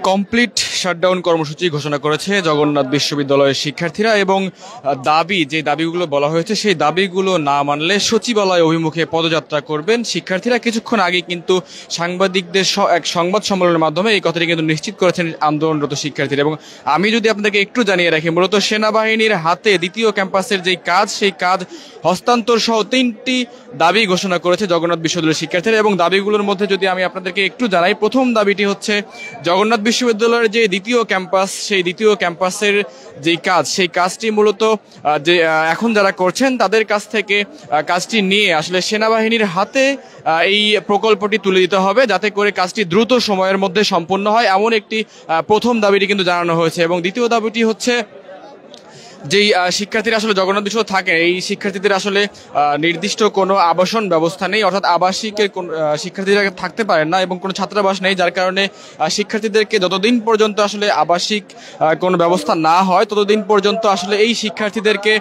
Complete shutdown কর্মসূচি ঘোষণা করেছে জগন্নাথ বিশ্ববিদ্যালয়ের শিক্ষার্থীরা এবং যে দাবিগুলো বলা হয়েছে সেই দাবিগুলো না মানলে সচিবালয় অভিমুখে পদযাত্রা করবেন শিক্ষার্থীরা। কিছুক্ষণ আগে কিন্তু সাংবাদিকদের এক সংবাদ সম্মেলনের মাধ্যমে এই কথাটি কিন্তু নিশ্চিত করেছেন আন্দোলনরত শিক্ষার্থীরা। এবং আমি যদি আপনাদেরকে একটু জানিয়ে রাখি, মূলত সেনাবাহিনীর হাতে দ্বিতীয় ক্যাম্পাসের যেই কাজ সেই কাজ হস্তান্তর সহ 3টি দাবি ঘোষণা করেছে জগন্নাথ বিশ্ববিদ্যালয়ের শিক্ষার্থীরা। এবং দাবিগুলোর মধ্যে যদি আমি আপনাদেরকে একটু জানাই, প্রথম দাবিটি হচ্ছে জগন্নাথ বিশ্ববিদ্যালয়ের যে দ্বিতীয় ক্যাম্পাস সেই দ্বিতীয় ক্যাম্পাসের যেই কাজ সেই কাজটি মূলত যে এখন যারা করছেন তাদের কাছ থেকে কাজটি নিয়ে আসলে সেনাবাহিনীর হাতে এই প্রকল্পটি তুলে দিতে হবে, যাতে করে কাজটি দ্রুত সময়ের মধ্যে সম্পন্ন হয়, এমন একটি প্রথম দাবিটি কিন্তু জানানো হয়েছে। এবং দ্বিতীয় দাবিটি হচ্ছে যেই শিক্ষার্থীরা আসলে জগন্নাথ বিশ্ববিদ্যালয়ে থাকে এই শিক্ষার্থীদের আসলে নির্দিষ্ট কোনো আবাসন ব্যবস্থা নেই, অর্থাৎ আবাসিকের শিক্ষার্থীরা থাকতে পারেন না এবং কোনো ছাত্রাবাস নেই, যার কারণে শিক্ষার্থীদেরকে যতদিন পর্যন্ত আসলে আবাসিক কোনো ব্যবস্থা না হয় ততদিন পর্যন্ত আসলে এই শিক্ষার্থীদেরকে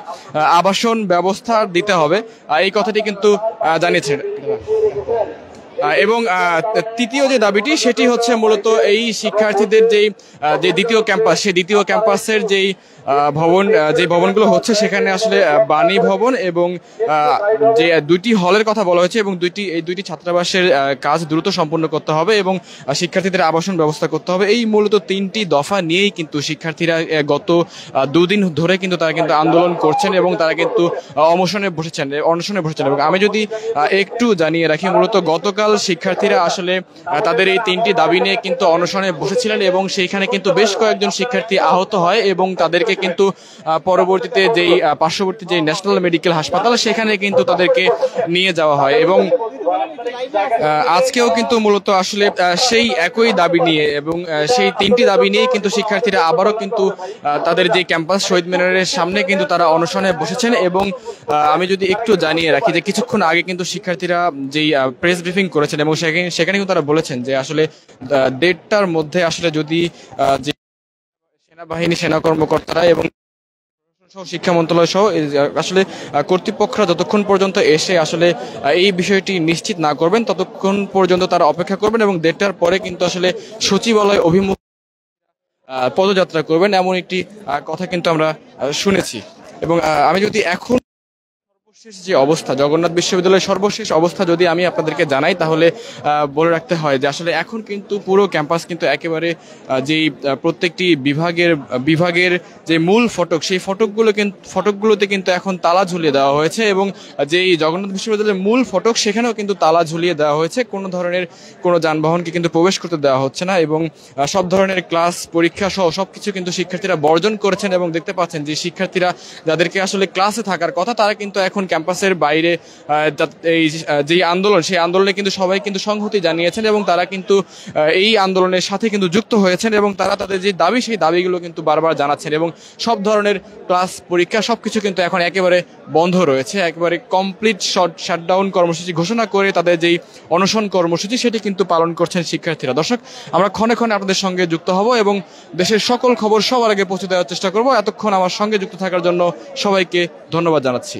আবাসন ব্যবস্থা দিতে হবে, এই কথাটি কিন্তু জানিয়েছেন। এবং তৃতীয় যে দাবিটি সেটি হচ্ছে মূলত এই শিক্ষার্থীদের যে দ্বিতীয় ক্যাম্পাস সেই দ্বিতীয় ক্যাম্পাসের যেই ভবনগুলো হচ্ছে সেখানে আসলে বাণী ভবন এবং যে দুইটি হলের কথা বলা হয়েছে এবং এই দুইটি ছাত্রাবাসের কাজ দ্রুত সম্পন্ন করতে হবে এবং শিক্ষার্থীদের আবাসন ব্যবস্থা করতে হবে। এই মূলত 3টি দফা নিয়েই কিন্তু শিক্ষার্থীরা গত 2 দিন ধরে কিন্তু তারা কিন্তু আন্দোলন করছেন এবং তারা কিন্তু অনশনে বসেছেন। এবং আমি যদি একটু জানিয়ে রাখি, মূলত গতকাল শিক্ষার্থীরা আসলে তাদের এই 3টি দাবি নিয়ে কিন্তু অনশনে বসেছিলেন এবং সেইখানে কিন্তু বেশ কয়েকজন শিক্ষার্থী আহত হয় এবং তাদেরকে কিন্তু পরবর্তীতে যেই পার্শ্ববর্তী যে ন্যাশনাল মেডিকেল হাসপাতাল সেখানে কিন্তু তাদেরকে নিয়ে যাওয়া হয়। এবং আজকেও কিন্তু মূলত আসলে সেই একই দাবি নিয়ে এবং সেই 3টি দাবি নিয়ে কিন্তু শিক্ষার্থীরা আবারও কিন্তু তাদের যে ক্যাম্পাস শহীদ মিনারের সামনে কিন্তু তারা অনশনে বসেছেন। এবং আমি যদি একটু জানিয়ে রাখি যে কিছুক্ষণ আগে কিন্তু শিক্ষার্থীরা যেই প্রেস ব্রিফিং করেছেন এবং সেখানে কিন্তু তারা বলেছেন যে আসলে 1:30টার মধ্যে আসলে যদি যে সেনাবাহিনী সেনা কর্মকর্তারা এবং শিক্ষা মন্ত্রণালয় সহ আসলে কর্তৃপক্ষরা যতক্ষণ পর্যন্ত এসে আসলে এই বিষয়টি নিশ্চিত না করবেন ততক্ষণ পর্যন্ত তারা অপেক্ষা করবেন এবং 1:30টার পরে কিন্তু আসলে সচিবালয় অভিমুখ পদযাত্রা করবেন, এমন একটি কথা কিন্তু আমরা শুনেছি। এবং আমি যদি এখন যে অবস্থা জগন্নাথ বিশ্ববিদ্যালয়ের সর্বশেষ অবস্থা যদি আমি আপনাদেরকে জানাই তাহলে বলে রাখতে হয় যে আসলে এখন কিন্তু পুরো ক্যাম্পাস কিন্তু একেবারে যেই প্রত্যেকটি বিভাগের যে মূল ফটক সেই ফটকগুলোতে কিন্তু এখন তালা ঝুলিয়ে দেওয়া হয়েছে এবং যেই জগন্নাথ বিশ্ববিদ্যালয়ের মূল ফটক সেখানেও কিন্তু তালা ঝুলিয়ে দেওয়া হয়েছে, কোনো ধরনের কোনো যানবাহনকে কিন্তু প্রবেশ করতে দেওয়া হচ্ছে না এবং সব ধরনের ক্লাস পরীক্ষা সহ সবকিছু কিন্তু শিক্ষার্থীরা বর্জন করেছেন। এবং দেখতে পাচ্ছেন যে শিক্ষার্থীরা যাদেরকে আসলে ক্লাসে থাকার কথা তারা কিন্তু এখন ক্যাম্পাসের বাইরে এই যে আন্দোলন সেই আন্দোলনে কিন্তু সবাই কিন্তু সংহতি জানিয়েছেন এবং তারা কিন্তু এই আন্দোলনের সাথে কিন্তু যুক্ত হয়েছেন এবং তারা তাদের যে দাবি সেই দাবিগুলো কিন্তু বারবার জানাচ্ছেন এবং সব ধরনের ক্লাস পরীক্ষা সবকিছু কিন্তু এখন একেবারে বন্ধ রয়েছে। একেবারে কমপ্লিট শাটডাউন কর্মসূচি ঘোষণা করে তাদের যেই অনশন কর্মসূচি সেটি কিন্তু পালন করছেন শিক্ষার্থীরা। দর্শক, আমরা ক্ষণে ক্ষণে আপনাদের সঙ্গে যুক্ত হব এবং দেশের সকল খবর সবার আগে পৌঁছে দেওয়ার চেষ্টা করব। এতক্ষণ আমার সঙ্গে যুক্ত থাকার জন্য সবাইকে ধন্যবাদ জানাচ্ছি।